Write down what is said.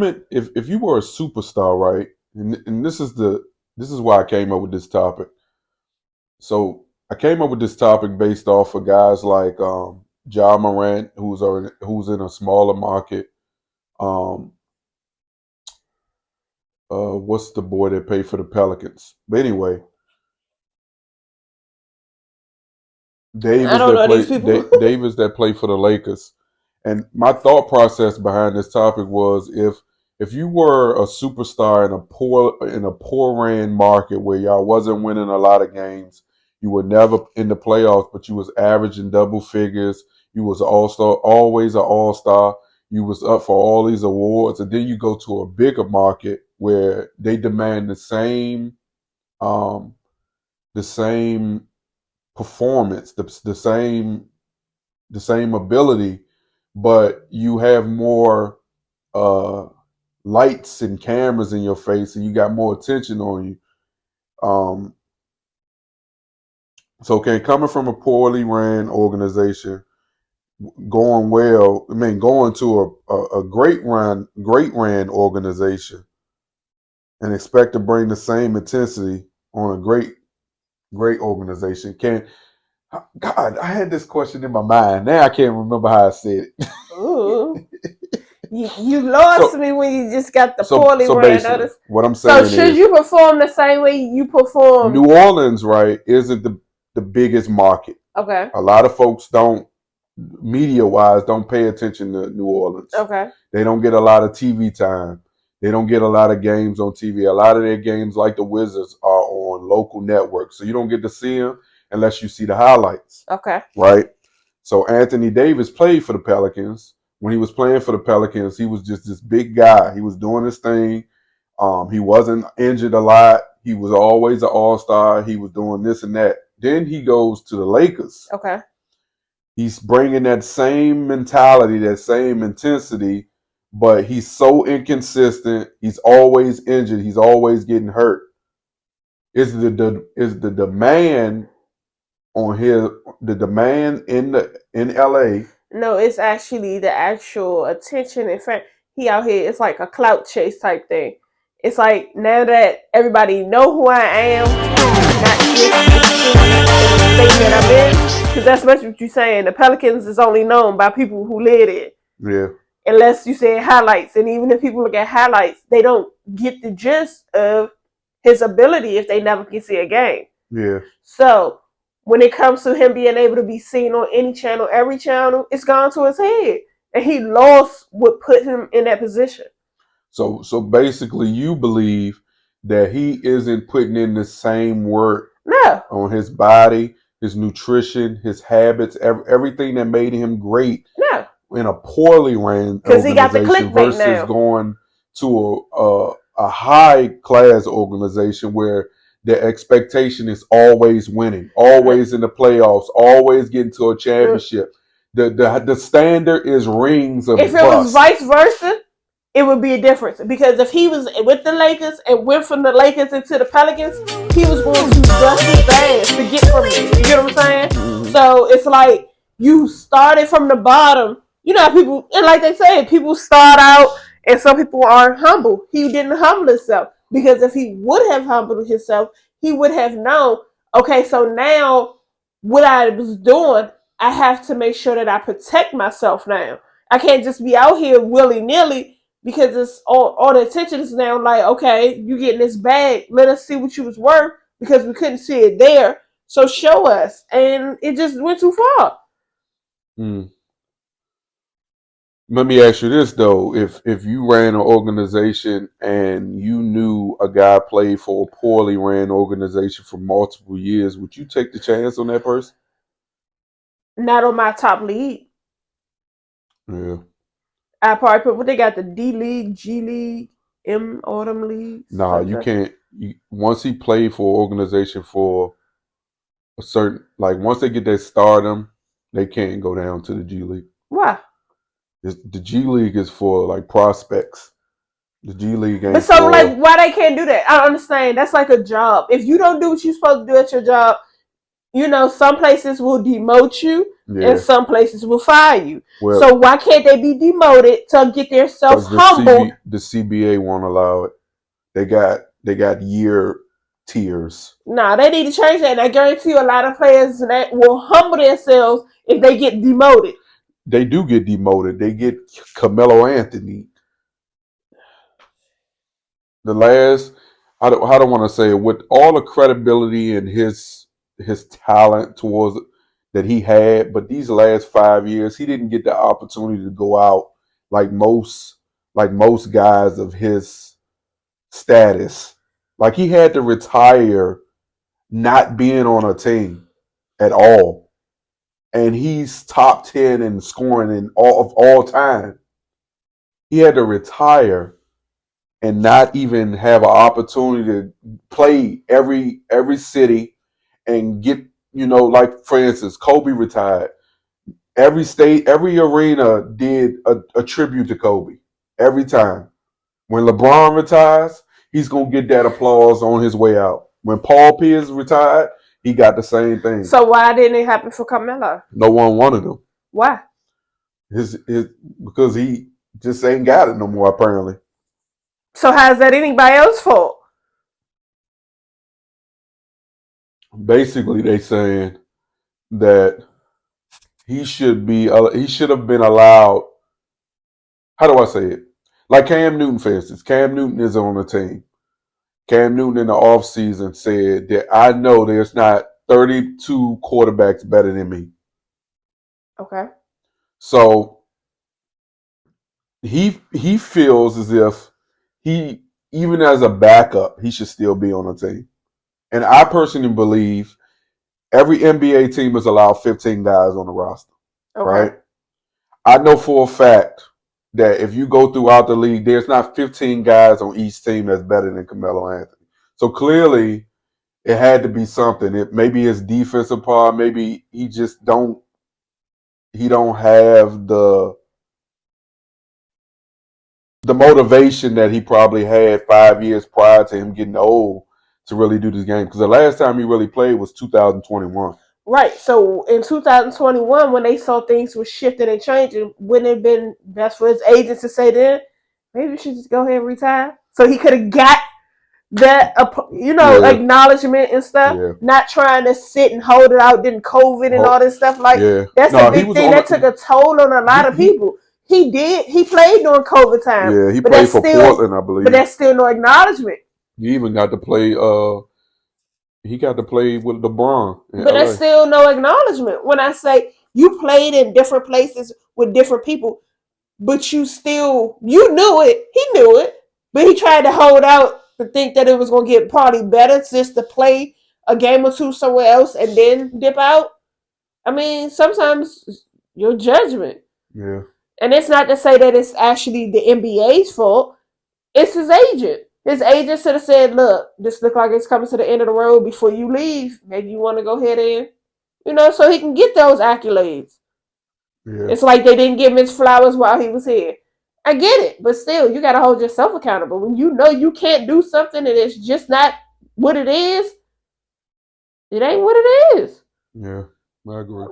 mean, if you were a superstar, right? And this is why I came up with this topic. So I came up with this topic based off of guys like Ja Morant, who's in a smaller market. Um, what's the boy that played for the Pelicans? But anyway, I don't know these people. Davis that played for the Lakers. And my thought process behind this topic was if you were a superstar in a poor ran market where y'all wasn't winning a lot of games, you were never in the playoffs, but you was averaging double figures. You was all star, always an all star. You was up for all these awards, and then you go to a bigger market where they demand um, the same performance, the same ability, but you have more uh, lights and cameras in your face, and you got more attention on you. Um, so, okay, coming from a poorly ran organization, going to a great ran organization, and expect to bring the same intensity on a great organization. Can God, I had this question in my mind. Now I can't remember how I said it. Ooh. You lost so me when you just got the poorly so ran basically, notice. what I'm So saying should is you perform the same way you perform? New Orleans, right, isn't the biggest market. Okay. A lot of folks don't, media wise, don't pay attention to New Orleans. Okay. They don't get a lot of TV time. They don't get a lot of games on TV. A lot of their games, like the Wizards, are on local networks, so you don't get to see them unless you see the highlights. Okay. Right. So Anthony Davis played for the Pelicans. When he was playing for the Pelicans, he was just this big guy. He was doing his thing. He wasn't injured a lot. He was always an all-star. He was doing this and that. Then he goes to the Lakers. Okay. He's bringing that same mentality, that same intensity, but he's so inconsistent. He's always injured. He's always getting hurt. Is the demand on his the demand in LA? No, it's actually the actual attention. In fact, he out here. It's like a clout chase type thing. It's like now that everybody know who I am, not just the city and the state that I'm in, because that's much what you're saying. The Pelicans is only known by people who live it. Yeah. Unless you say highlights, and even if people look at highlights, they don't get the gist of his ability if they never can see a game. Yeah. So when it comes to him being able to be seen on any channel, every channel, it's gone to his head. And he lost what put him in that position. So basically, you believe that he isn't putting in the same work No. on his body, his nutrition, his habits, everything that made him great No. in a poorly ran Because he got the organization clickbait versus now. going to a high class organization where the expectation is always winning, always in the playoffs, always getting to a championship. The standard is rings of if it was vice versa, it would be a difference. Because if he was with the Lakers and went from the Lakers into the Pelicans, he was going to bust his ass to get from there. You get what I'm saying? Mm-hmm. So it's like you started from the bottom. You know how people, and like they say, people start out and some people aren't humble. He didn't humble himself. Because if he would have humbled himself, he would have known, okay, so now what I was doing, I have to make sure that I protect myself now. I can't just be out here willy nilly because it's all the attention is now like, okay, you getting this bag. Let us see what you was worth because we couldn't see it there. So show us. And it just went too far. Mm. Let me ask you this though: if you ran an organization and you knew a guy played for a poorly ran organization for multiple years, would you take the chance on that person? Not on my top league. Yeah. I probably put what they got, the D League, G League, Autumn Leagues. Nah, you can't. Once he played for an organization for a certain, like once they get that stardom, they can't go down to the G League. Why? The G League is for like prospects. The G League ain't But so for. like, why they can't do that? I don't understand. That's like a job. If you don't do what you're supposed to do at your job, some places will demote you and Yeah. some places will fire you. Well, So why can't they be demoted to get themselves because humbled? the CBA won't allow it. They got year tiers. Nah, they need to change that. And I guarantee you a lot of players that will humble themselves if they get demoted. They do get demoted. They get Carmelo Anthony. The last, I don't want to say it, with all the credibility and his talent towards that he had, but these last 5 years he didn't get the opportunity to go out like most guys of his status. Like he had to retire not being on a team at all. And he's top 10 in scoring in all time. He had to retire and not even have an opportunity to play every city and get, like for instance, Kobe retired. Every state, every arena did a tribute to Kobe every time. When LeBron retires, he's gonna get that applause on his way out. When Paul Pierce retired, he got the same thing. So why didn't it happen for Carmelo? No one wanted him. Why? His because he just ain't got it no more apparently. So how's that anybody else's fault? Basically, they saying that he should have been allowed. How do I say it? Like Cam Newton, for instance. Cam Newton is on the team. Cam Newton in the offseason said that I know there's not 32 quarterbacks better than me. Okay. So he feels as if he, even as a backup, he should still be on the team. And I personally believe every NBA team is allowed 15 guys on the roster, Okay. right? I know for a fact that if you go throughout the league, there's not 15 guys on each team that's better than Carmelo Anthony. So clearly, it had to be something. It maybe his defensive part, maybe he just don't have the motivation that he probably had 5 years prior to him getting old to really do this game. Because the last time he really played was 2021. Right. So in 2021, when they saw things were shifting and changing, wouldn't it have been best for his agents to say then, maybe we should just go ahead and retire? So he could have got that, Yeah, acknowledgement and stuff, yeah, not trying to sit and hold it out, then COVID and all this stuff. Like, yeah. that's a No, he big was thing on. that took a toll on a lot of He people. He played during COVID time, yeah, he but played for Portland, I but believe. that's still no acknowledgement. He even got to play. He got to play with LeBron in But that's LA. still no acknowledgement. When I say you played in different places with different people, but you knew it. He knew it, but he tried to hold out to think that it was going to get probably better just to play a game or two somewhere else and then dip out. I mean, sometimes your judgment, Yeah, and it's not to say that it's actually the NBA's fault. It's his agent. His agent should have said, "Look, this look like it's coming to the end of the road. Before you leave, maybe you want to go ahead and, so he can get those accolades." yeah, It's like they didn't give him his flowers while he was here. I get it, but still, you got to hold yourself accountable. When you know you can't do something and it's just not what it is, it ain't what it is. yeah. I agree.